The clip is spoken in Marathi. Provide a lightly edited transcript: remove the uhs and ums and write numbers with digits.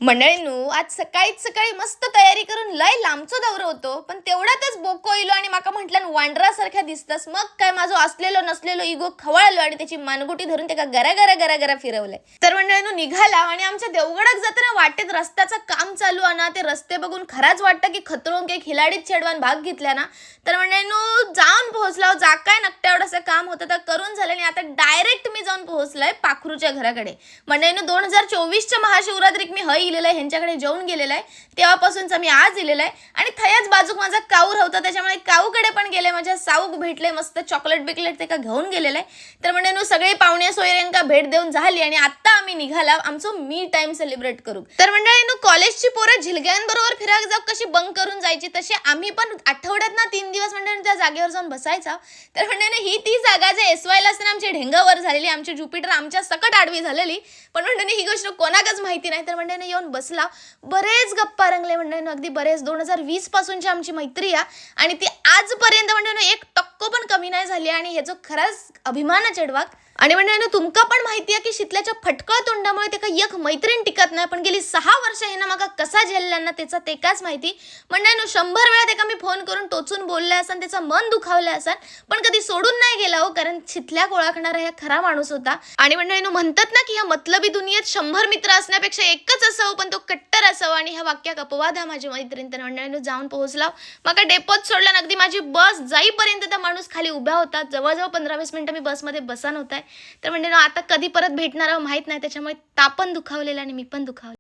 मंडळींनो, आज सकाळी मस्त तयारी करून लय लांबचो दौरो होतो, पण तेवढ्यातच बोको इलो आणि माका म्हटलं वांडरासारख्या दिसतस. मग काय माझं असलेलो नसलेलो इगो खवळलो आणि त्याची मानगुटी धरून त्याला गरा फिरवलंय. तर मंडळींनो निघाला आणि आमच्या देवगडात जाताना वाटेत रस्त्याचं काम चालू आहे ना, ते रस्ते बघून खराच वाटतं की खतरों के खिलाडीत चढवान भाग घेतला ना. तर मंडळींनो जाऊन पोहोचला, जा काय नकट्या एवढंसं काम होतं तर करून झालं आणि आता डायरेक्ट मी जाऊन पोहोचलोय पाखरूच्या घराकडे. मंडळींनो 2024च्या महाशिवरात्रीक मी हय इलेलं आहे, ह्यांच्याकडे जेवून गेलेला आहे. तेव्हापासूनचा मी आज इलेला आहे आणि थयाच बाजूक माझा काऊ होता, त्याच्यामुळे काऊकडे पण गेले. माझ्या साऊक भेटले, मस्त चॉकलेट बिकलेट ते का घेऊन गेलेलं आहे. तर म्हणजे सगळे पाहुणे सोयऱ्यांका भेट देऊन झाली आणि आता आम्ही निघाला आमचं मी टाइम सेलिब्रेट करू. तर मंडळींनो कॉलेजची पोरं झिलग्यांबरोबर फिरायला जाऊ कशी बंक करून जायची, तसे आम्ही पण आठवड्यात ना 3 दिवस म्हणजे त्या जागेवर जाऊन बसायचा. तर म्हणजे ही ती जागा जे एसवायला असताना आमची ढेंगावर झालेली, आमची ज्युपिटर आमच्या सकट आडवी झालेली, पण म्हणजे ही गोष्ट कोणाकच माहिती नाही. तर म्हणजे येऊन बसला, बरेच गप्पा रंगले म्हणजे अगदी बरेच. 2020 पासूनची आमची मैत्री आहे आणि ती आजपर्यंत म्हणजे 1% पण कमी नाही झाली आणि ह्याचं खरंच अभिमान चढवाक. आणि म्हणजे तुमका पण माहिती आहे की शीतल्याच्या फटकळ तोंडामुळे ते काही एक मैत्रीण टिकत नाही, पण गेली 6 वर्ष हे ना माका कसा झेलला ना त्याचा ते काच माहिती. म्हणजे 100 वेळा त्याला मी फोन करून टोचून बोलले असन, त्याचं मन दुखावलं असन, पण कधी सोडून नाही गेला हो, कारण शीतल्याक ओळखणारा हा खरा माणूस होता. आणि म्हणजे म्हणतात ना की ह्या मतलबी दुनियेत 100 मित्र असण्यापेक्षा एकच असावं, पण तो कट्टर असावा. आणि ह्या वाक्याक अपवाद हा माझी मैत्रीण. तर म्हणजे जाऊन पोहोचला, मग डेपोत सोडला, अगदी माझी बस जाईपर्यंत त्या माणूस खाली उभा होता. जवळजवळ 15-20 मिनिटं मी बसमध्ये बसा नव्हता. तर म्हणजे आता कधी परत भेटणार माहित नाही, त्याच्यामुळे तापण दुखावलेला आणि मी पण दुखावले.